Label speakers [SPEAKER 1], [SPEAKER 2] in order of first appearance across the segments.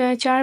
[SPEAKER 1] 4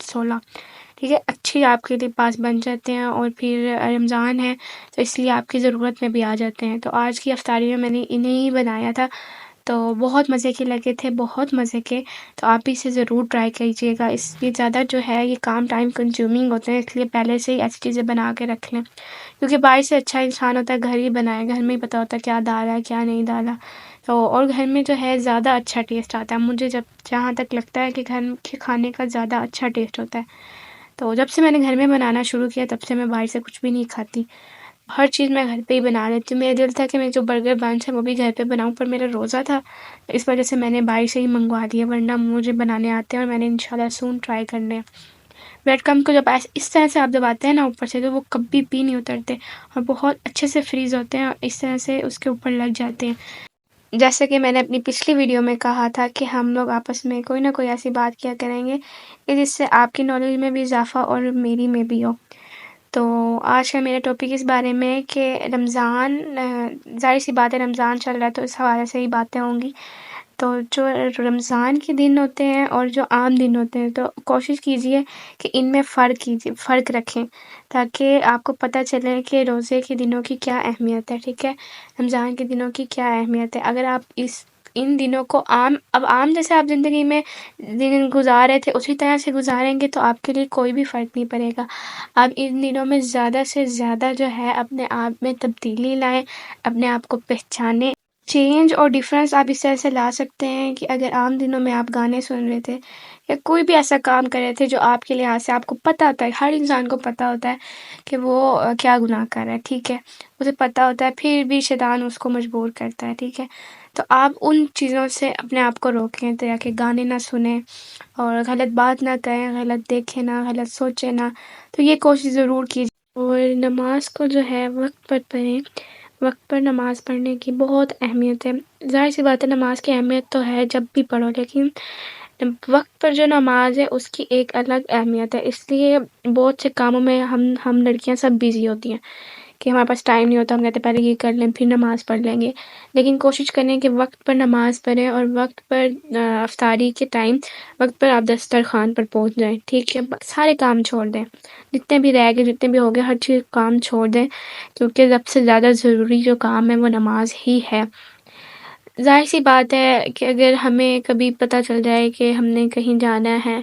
[SPEAKER 1] 16। ٹھیک ہے، اچھی آپ کے لیے پاس بن جاتے ہیں، اور پھر رمضان ہے تو اس لیے آپ کی ضرورت میں بھی آ جاتے ہیں۔ تو آج کی افطاری میں نے انہیں ہی بنایا تھا، تو بہت مزے کے لگے تھے، بہت مزے کے۔ تو آپ بھی اسے ضرور ٹرائی کیجیے گا۔ اس لیے زیادہ جو ہے یہ کام ٹائم کنزیومنگ ہوتے ہیں، اس لیے پہلے سے ہی ایسی چیزیں بنا کے رکھ لیں، کیونکہ باہر سے اچھا انسان ہوتا ہے گھر ہی بنائے، گھر میں ہی پتہ ہوتا ہے کیا ڈالا ہے کیا نہیں ڈالا۔ تو اور گھر میں جو ہے زیادہ اچھا ٹیسٹ آتا ہے، مجھے جہاں تک لگتا ہے کہ گھر کے کھانے کا زیادہ اچھا ٹیسٹ ہوتا ہے۔ تو جب سے میں نے گھر میں بنانا شروع کیا تب سے میں باہر سے کچھ بھی نہیں کھاتی، ہر چیز میں گھر پہ ہی بنا لیتی ہوں۔ میرا دل تھا کہ میں جو برگر بنس ہے وہ بھی گھر پہ بناؤں، پر میرا روزہ تھا، اس وجہ سے میں نے باہر سے ہی منگوا دیا، ورنہ مجھے بنانے آتے ہیں اور میں نے انشاءاللہ سون ٹرائی کرنے ہیں۔ بریڈ کم کو جب اس طرح سے آپ جب آتے ہیں نا اوپر سے، تو وہ کبھی بھی نہیں اترتے اور بہت اچھے سے فریز ہوتے ہیں، اور اس طرح سے اس کے اوپر لگ جاتے ہیں۔ جیسے کہ میں نے اپنی پچھلی ویڈیو میں کہا تھا کہ ہم لوگ آپس میں کوئی نہ کوئی ایسی بات کیا کریں گے کہ جس سے آپ کی نالج میں بھی اضافہ اور میری میں بھی ہو۔ تو آج کا میرا ٹاپک اس بارے میں ہے کہ رمضان، ظاہر سی بات ہے رمضان چل رہا ہے تو اس حوالے سے ہی باتیں ہوں گی۔ تو جو رمضان کے دن ہوتے ہیں اور جو عام دن ہوتے ہیں، تو کوشش کیجیے کہ ان میں فرق رکھیں، تاکہ آپ کو پتہ چلے کہ روزے کے دنوں کی کیا اہمیت ہے، ٹھیک ہے، رمضان کے دنوں کی کیا اہمیت ہے۔ اگر آپ ان دنوں کو عام جیسے آپ زندگی میں دن گزار رہے تھے اسی طرح سے گزاریں گے تو آپ کے لیے کوئی بھی فرق نہیں پڑے گا۔ آپ ان دنوں میں زیادہ سے زیادہ جو ہے اپنے آپ میں تبدیلی لائیں، اپنے آپ کو پہچانیں۔ چینج اور ڈیفرنس آپ اس طرح سے لا سکتے ہیں کہ اگر عام دنوں میں آپ گانے سن رہے تھے یا کوئی بھی ایسا کام کر رہے تھے جو آپ کے لحاظ سے آپ کو پتہ ہوتا ہے، ہر انسان کو پتہ ہوتا ہے کہ وہ کیا گناہ کر رہا ہے، ٹھیک ہے، اسے پتہ ہوتا ہے، پھر بھی شیطان اس کو مجبور کرتا ہے، ٹھیک ہے۔ تو آپ ان چیزوں سے اپنے آپ کو روکیں، تو یا کہ گانے نہ سنیں اور غلط بات نہ کریں، غلط دیکھیں نہ، غلط سوچیں نہ، تو یہ کوشش ضرور کیجیے۔ اور نماز کو جو ہے وقت پر پڑھیں، وقت پر نماز پڑھنے کی بہت اہمیت ہے۔ ظاہر سی بات ہے نماز کی اہمیت تو ہے جب بھی پڑھو، لیکن وقت پر جو نماز ہے اس کی ایک الگ اہمیت ہے۔ اس لیے بہت سے کاموں میں ہم لڑکیاں سب بیزی ہوتی ہیں کہ ہمارے پاس ٹائم نہیں ہوتا، ہم کہتے ہیں پہلے یہ کر لیں پھر نماز پڑھ لیں گے، لیکن کوشش کریں کہ وقت پر نماز پڑھیں اور وقت پر افطاری کے ٹائم وقت پر آپ دسترخوان پر پہنچ جائیں، ٹھیک ہے، سارے کام چھوڑ دیں، جتنے بھی رہ گئے جتنے بھی ہو گئے ہر چیز کام چھوڑ دیں، کیونکہ سب سے زیادہ ضروری جو کام ہے وہ نماز ہی ہے۔ ظاہر سی بات ہے کہ اگر ہمیں کبھی پتہ چل جائے کہ ہم نے کہیں جانا ہے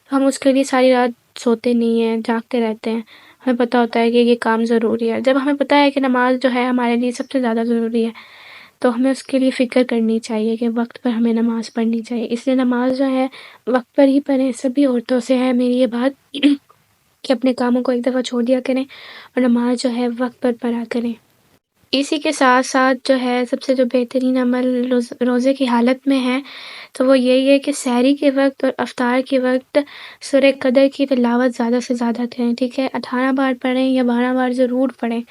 [SPEAKER 1] تو ہم اس کے لیے ساری رات سوتے نہیں ہیں، جاگتے رہتے ہیں، ہمیں پتہ ہوتا ہے کہ یہ کام ضروری ہے۔ جب ہمیں پتہ ہے کہ نماز جو ہے ہمارے لیے سب سے زیادہ ضروری ہے تو ہمیں اس کے لیے فکر کرنی چاہیے کہ وقت پر ہمیں نماز پڑھنی چاہیے۔ اس لیے نماز جو ہے وقت پر ہی پڑھیں۔ سبھی عورتوں سے ہے میری یہ بات کہ اپنے کاموں کو ایک دفعہ چھوڑ دیا کریں اور نماز جو ہے وقت پر پڑھا کریں۔ اسی کے ساتھ ساتھ جو ہے سب سے جو بہترین عمل روزے کی حالت میں ہے تو وہ یہی ہے کہ سحری کے وقت اور افطار کے وقت سورہ قدر کی تلاوت زیادہ سے زیادہ کریں، ٹھیک ہے، 18 بار پڑھیں یا 12 بار ضرور پڑھیں،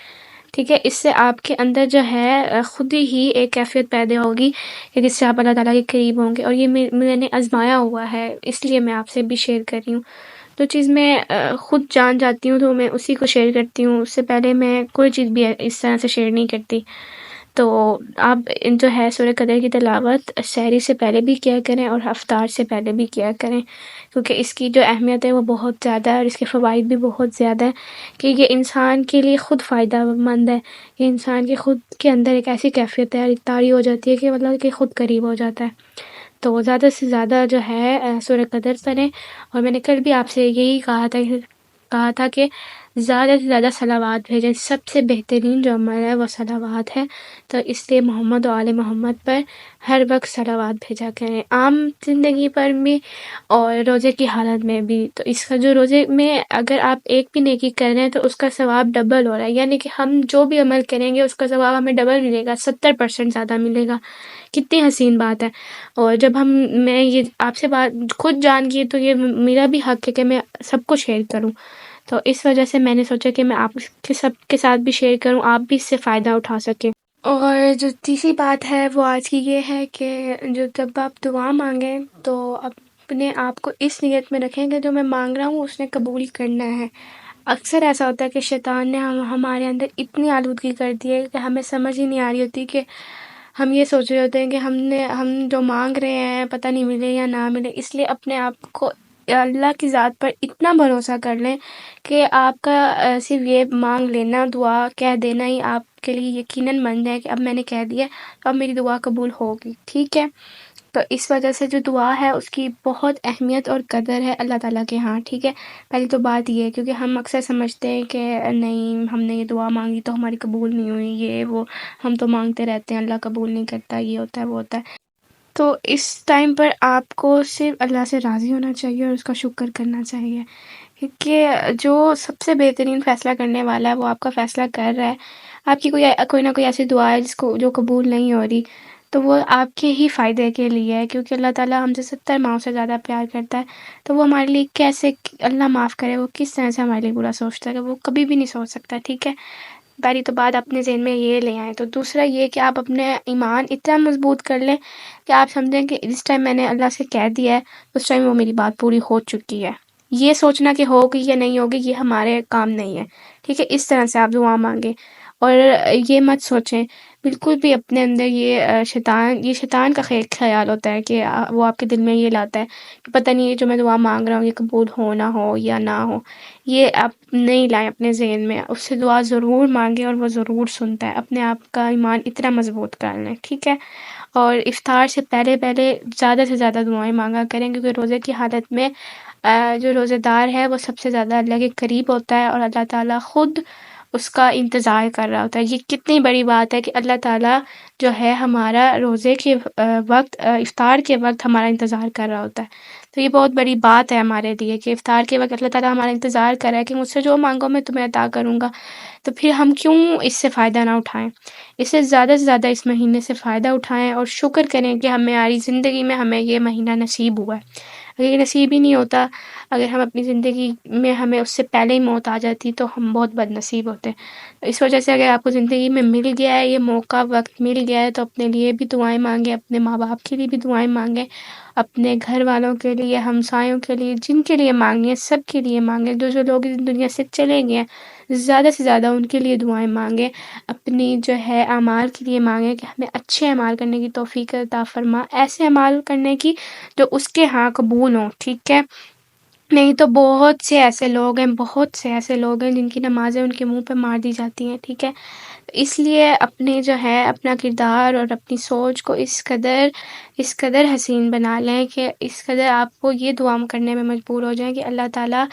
[SPEAKER 1] ٹھیک ہے۔ اس سے آپ کے اندر جو ہے خود ہی ایک کیفیت پیدا ہوگی کہ جس سے آپ اللہ تعالیٰ کے قریب ہوں گے، اور یہ میں نے آزمایا ہوا ہے، اس لیے میں آپ سے بھی شیئر کر رہی ہوں۔ جو چیز میں خود جان جاتی ہوں تو میں اسی کو شیئر کرتی ہوں، اس سے پہلے میں کوئی چیز بھی اس طرح سے شیئر نہیں کرتی۔ تو آپ جو ہے سورہ قدر کی تلاوت سحری سے پہلے بھی کیا کریں اور افطار سے پہلے بھی کیا کریں، کیونکہ اس کی جو اہمیت ہے وہ بہت زیادہ ہے اور اس کے فوائد بھی بہت زیادہ ہے کہ یہ انسان کے لیے خود فائدہ مند ہے، یہ انسان کے خود کے اندر ایک ایسی کیفیت ہے، طاری ہو جاتی ہے کہ مطلب کہ خود قریب ہو جاتا ہے۔ تو زیادہ سے زیادہ جو ہے سورہ قدر پڑھیں، اور میں نے کل بھی آپ سے یہی کہا تھا کہ زیادہ سے زیادہ صلوات بھیجیں، سب سے بہترین جو عمل ہے وہ صلوات ہے، تو اس لیے محمد و آل محمد پر ہر وقت صلوات بھیجا کریں، عام زندگی پر بھی اور روزے کی حالت میں بھی۔ تو اس کا جو روزے میں اگر آپ ایک بھی نیکی کر رہے ہیں تو اس کا ثواب ڈبل ہو رہا ہے، یعنی کہ ہم جو بھی عمل کریں گے اس کا ثواب ہمیں ڈبل ملے گا، 70% زیادہ ملے گا۔ کتنی حسین بات ہے۔ اور جب میں یہ آپ سے بات خود جان گئی تو یہ میرا بھی حق ہے کہ میں سب کو شیئر کروں، تو اس وجہ سے میں نے سوچا کہ میں آپ کے سب کے ساتھ بھی شیئر کروں، آپ بھی اس سے فائدہ اٹھا سکیں۔ اور جو تیسری بات ہے وہ آج کی یہ ہے کہ جب آپ دعا مانگیں تو اپنے آپ کو اس نیت میں رکھیں کہ جو میں مانگ رہا ہوں اس نے قبول کرنا ہے۔ اکثر ایسا ہوتا ہے کہ شیطان نے ہمارے اندر اتنی آلودگی کر دی ہے کہ ہمیں سمجھ ہی نہیں آ رہی ہوتی کہ ہم یہ سوچ رہے ہوتے ہیں کہ ہم جو مانگ رہے ہیں پتہ نہیں ملے یا نہ ملے، اس لیے اپنے آپ کو اللہ کی ذات پر اتنا بھروسہ کر لیں کہ آپ کا صرف یہ مانگ لینا، دعا کہہ دینا ہی آپ کے لیے یقیناً بن جائے کہ اب میں نے کہہ دیا تو اب میری دعا قبول ہوگی، ٹھیک ہے؟ تو اس وجہ سے جو دعا ہے اس کی بہت اہمیت اور قدر ہے اللہ تعالیٰ کے ہاں، ٹھیک ہے؟ پہلی تو بات یہ ہے کیونکہ ہم اکثر سمجھتے ہیں کہ نہیں، ہم نے یہ دعا مانگی تو ہماری قبول نہیں ہوئی، یہ وہ ہم تو مانگتے رہتے ہیں، اللہ قبول نہیں کرتا، یہ ہوتا ہے وہ ہوتا ہے۔ تو اس ٹائم پر آپ کو صرف اللہ سے راضی ہونا چاہیے اور اس کا شکر کرنا چاہیے، کیونکہ جو سب سے بہترین فیصلہ کرنے والا ہے وہ آپ کا فیصلہ کر رہا ہے۔ آپ کی کوئی نہ کوئی ایسی دعا ہے جو قبول نہیں ہو رہی، تو وہ آپ کے ہی فائدے کے لیے ہے، کیونکہ اللہ تعالیٰ ہم سے 70 ماؤں سے زیادہ پیار کرتا ہے، تو وہ ہمارے لیے کیسے، اللہ معاف کرے، وہ کس طرح سے ہمارے لیے برا سوچتا ہے کہ وہ کبھی بھی نہیں سوچ سکتا، ٹھیک ہے؟ پہلی تو بات اپنے ذہن میں یہ لے آئیں۔ تو دوسرا یہ کہ آپ اپنے ایمان اتنا مضبوط کر لیں کہ آپ سمجھیں کہ جس ٹائم میں نے اللہ سے کہہ دیا ہے اس ٹائم وہ میری بات پوری ہو چکی ہے۔ یہ سوچنا کہ ہوگی یا نہیں ہوگی یہ ہمارے کام نہیں ہے، ٹھیک ہے؟ اس طرح سے آپ دعا مانگیں، اور یہ مت سوچیں بالکل بھی اپنے اندر یہ شیطان کا خیال ہوتا ہے کہ وہ آپ کے دل میں یہ لاتا ہے کہ پتہ نہیں یہ جو میں دعا مانگ رہا ہوں یہ قبول ہو نہ ہو یا نہ ہو۔ یہ آپ نہیں لائیں اپنے ذہن میں، اس سے دعا ضرور مانگیں اور وہ ضرور سنتا ہے۔ اپنے آپ کا ایمان اتنا مضبوط کر لیں، ٹھیک ہے؟ اور افطار سے پہلے زیادہ سے زیادہ دعائیں مانگا کریں، کیونکہ روزے کی حالت میں جو روزے دار ہے وہ سب سے زیادہ اللہ کے قریب ہوتا ہے، اور اللہ تعالیٰ خود اس کا انتظار کر رہا ہوتا ہے۔ یہ کتنی بڑی بات ہے کہ اللہ تعالیٰ جو ہے ہمارا روزے کے وقت، افطار کے وقت ہمارا انتظار کر رہا ہوتا ہے۔ تو یہ بہت بڑی بات ہے ہمارے لیے کہ افطار کے وقت اللہ تعالیٰ ہمارا انتظار کر رہا ہے کہ مجھ سے جو مانگو میں تمہیں عطا کروں گا۔ تو پھر ہم کیوں اس سے فائدہ نہ اٹھائیں؟ اس سے زیادہ اس مہینے سے فائدہ اٹھائیں اور شکر کریں کہ ہماری زندگی میں ہمیں یہ مہینہ نصیب ہوا ہے۔ اگر یہ نصیب ہی نہیں ہوتا، اگر ہم اپنی زندگی میں ہمیں اس سے پہلے ہی موت آ جاتی تو ہم بہت بد نصیب ہوتے۔ اس وجہ سے اگر آپ کو زندگی میں مل گیا ہے، یہ موقع وقت مل گیا ہے، تو اپنے لیے بھی دعائیں مانگیں، اپنے ماں باپ کے لیے بھی دعائیں مانگیں، اپنے گھر والوں کے لیے، ہمسایوں کے لیے، جن کے لیے مانگنی ہے سب کے لیے مانگیں۔ جو لوگ اس دنیا سے چلے گئے ہیں زیادہ سے زیادہ ان کے لیے دعائیں مانگیں، اپنی جو ہے اعمال کے لیے مانگیں کہ ہمیں اچھے اعمال کرنے کی توفیق عطا فرما، ایسے اعمال کرنے کی جو اس کے ہاں قبول ہوں، ٹھیک ہے؟ نہیں تو بہت سے ایسے لوگ ہیں جن کی نمازیں ان کے منہ پہ مار دی جاتی ہیں، ٹھیک ہے؟ اس لیے اپنے جو ہے اپنا کردار اور اپنی سوچ کو اس قدر حسین بنا لیں کہ اس قدر آپ کو یہ دعا کرنے میں مجبور ہو جائیں کہ اللہ تعالیٰ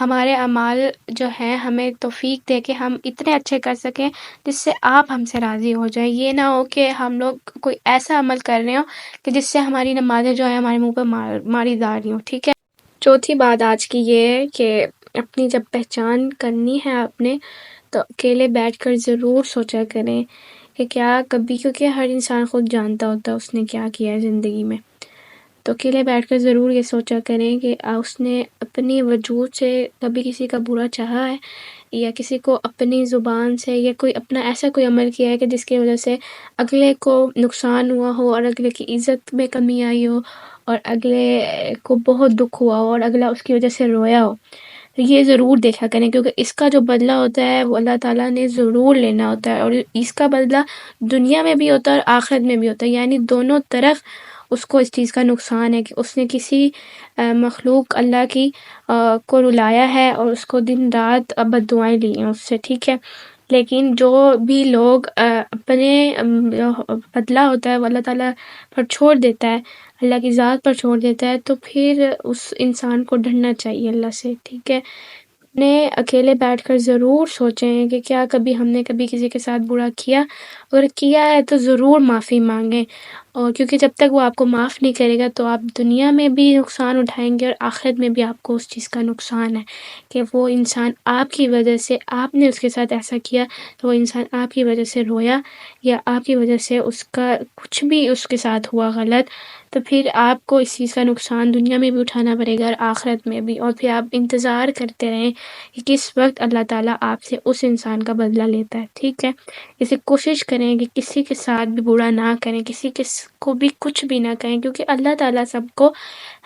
[SPEAKER 1] ہمارے اعمال جو ہیں ہمیں توفیق دے کہ ہم اتنے اچھے کر سکیں جس سے آپ ہم سے راضی ہو جائیں۔ یہ نہ ہو کہ ہم لوگ کوئی ایسا عمل کر رہے ہوں کہ جس سے ہماری نمازیں جو ہیں ہمارے منہ پہ ماری جا رہی ہوں، ٹھیک ہے؟ چوتھی بات آج کی یہ ہے کہ اپنی جب پہچان کرنی ہے آپ نے تو اکیلے بیٹھ کر ضرور سوچا کریں کہ کیا کبھی، کیونکہ ہر انسان خود جانتا ہوتا ہے اس نے کیا کیا ہے زندگی میں، تو اکیلے بیٹھ کر ضرور یہ سوچا کریں کہ اس نے اپنی وجود سے کبھی کسی کا برا چاہا ہے، یا کسی کو اپنی زبان سے یا کوئی اپنا ایسا کوئی عمل کیا ہے کہ جس کی وجہ سے اگلے کو نقصان ہوا ہو اور اگلے کی عزت میں کمی آئی ہو اور اگلے کو بہت دکھ ہوا ہو اور اگلا اس کی وجہ سے رویا ہو۔ تو یہ ضرور دیکھا کریں، کیونکہ اس کا جو بدلہ ہوتا ہے وہ اللہ تعالیٰ نے ضرور لینا ہوتا ہے، اور اس کا بدلہ دنیا میں بھی ہوتا ہے اور آخرت میں بھی ہوتا ہے، یعنی دونوں طرف اس کو اس چیز کا نقصان ہے کہ اس نے کسی مخلوق اللہ کی کو رلایا ہے اور اس کو دن رات بد دعائیں لی ہیں اس سے، ٹھیک ہے؟ لیکن جو بھی لوگ اپنے بدلہ ہوتا ہے وہ اللہ تعالیٰ پر چھوڑ دیتا ہے، اللہ کی ذات پر چھوڑ دیتا ہے، تو پھر اس انسان کو ڈرنا چاہیے اللہ سے، ٹھیک ہے؟ نے اکیلے بیٹھ کر ضرور سوچیں کہ کیا کبھی ہم نے کبھی کسی کے ساتھ برا کیا، اگر کیا ہے تو ضرور معافی مانگیں، اور کیونکہ جب تک وہ آپ کو معاف نہیں کرے گا تو آپ دنیا میں بھی نقصان اٹھائیں گے اور آخرت میں بھی آپ کو اس چیز کا نقصان ہے کہ وہ انسان آپ کی وجہ سے، آپ نے اس کے ساتھ ایسا کیا تو وہ انسان آپ کی وجہ سے رویا یا آپ کی وجہ سے اس کا کچھ بھی اس کے ساتھ ہوا غلط، تو پھر آپ کو اس چیز کا نقصان دنیا میں بھی اٹھانا پڑے گا اور آخرت میں بھی، اور پھر آپ انتظار کرتے رہیں کہ کس وقت اللہ تعالیٰ آپ سے اس انسان کا بدلہ لیتا ہے، ٹھیک ہے؟ اسے کوشش کریں کہ کسی کے ساتھ بھی برا نہ کریں، کسی کو بھی کچھ بھی نہ کہیں، کیونکہ اللہ تعالیٰ سب کو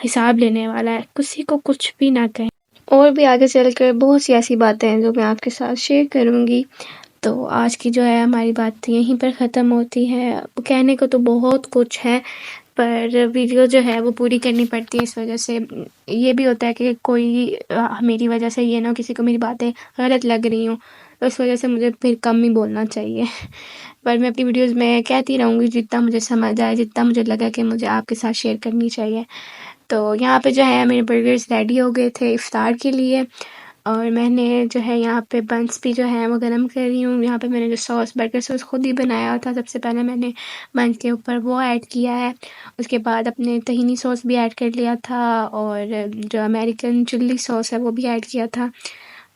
[SPEAKER 1] حساب لینے والا ہے، کسی کو کچھ بھی نہ کہیں۔ اور بھی آگے چل کر بہت سی ایسی باتیں ہیں جو میں آپ کے ساتھ شیئر کروں گی، تو آج کی جو ہے ہماری بات یہیں پر ختم ہوتی ہے۔ کہنے کو تو بہت کچھ ہے، پر ویڈیو جو ہے وہ پوری کرنی پڑتی ہے، اس وجہ سے یہ بھی ہوتا ہے کہ کوئی میری وجہ سے یہ نہ ہو کسی کو میری باتیں غلط لگ رہی ہوں، تو اس وجہ سے مجھے پھر کم ہی بولنا چاہیے۔ پر میں اپنی ویڈیوز میں کہتی رہوں گی جتنا مجھے سمجھ آئے، جتنا مجھے لگا کہ مجھے آپ کے ساتھ شیئر کرنی چاہیے۔ تو یہاں پہ جو ہے میرے برگرز ریڈی ہو گئے تھے افطار کے لیے، اور میں نے جو ہے یہاں پہ بنس بھی جو ہے وہ گرم کر رہی ہوں۔ یہاں پہ میں نے جو سوس برگر سوس خود ہی بنایا تھا، سب سے پہلے میں نے بنس کے اوپر وہ ایڈ کیا ہے، اس کے بعد اپنے طحینی سوس بھی ایڈ کر لیا تھا، اور جو امریکن چلی سوس ہے وہ بھی ایڈ کیا تھا۔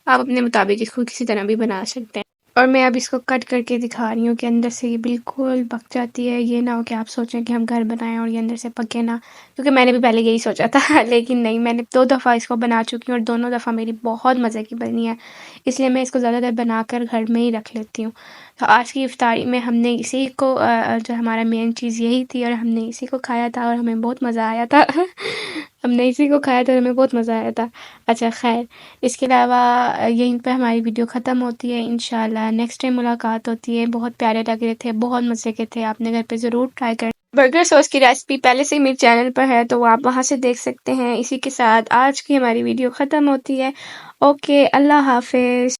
[SPEAKER 1] آپ اپنے مطابق اس کو کسی طرح بھی بنا سکتے ہیں، اور میں اب اس کو کٹ کر کے دکھا رہی ہوں کہ اندر سے یہ بالکل پک جاتی ہے۔ یہ نہ ہو کہ آپ سوچیں کہ ہم گھر بنائیں اور یہ اندر سے پکے نہ، کیونکہ میں نے بھی پہلے یہی سوچا تھا لیکن نہیں، میں نے 2 دفعہ اس کو بنا چکی ہوں اور دونوں دفعہ میری بہت مزے کی بنی ہے، اس لیے میں اس کو زیادہ تر بنا کر گھر میں ہی رکھ لیتی ہوں۔ تو آج کی افطاری میں ہم نے اسی کو جو ہمارا مین چیز یہی تھی، اور ہم نے اسی کو کھایا تھا اور ہمیں بہت مزہ آیا تھا ہم نے اسی کو کھایا تھا اور ہمیں بہت مزہ آیا تھا۔ اچھا خیر، اس کے علاوہ یہیں پہ ہماری ویڈیو ختم ہوتی ہے۔ انشاءاللہ نیکسٹ ٹائم ملاقات ہوتی ہے۔ بہت پیارے لگ رہے تھے، بہت مزے کے تھے، آپ نے گھر پہ ضرور ٹرائی کریں۔ برگر سوس کی ریسپی پہلے سے ہی میرے چینل پر ہے، تو آپ وہاں سے دیکھ سکتے ہیں۔ اسی کے ساتھ آج کی ہماری ویڈیو ختم ہوتی ہے۔ اوکے، اللہ حافظ۔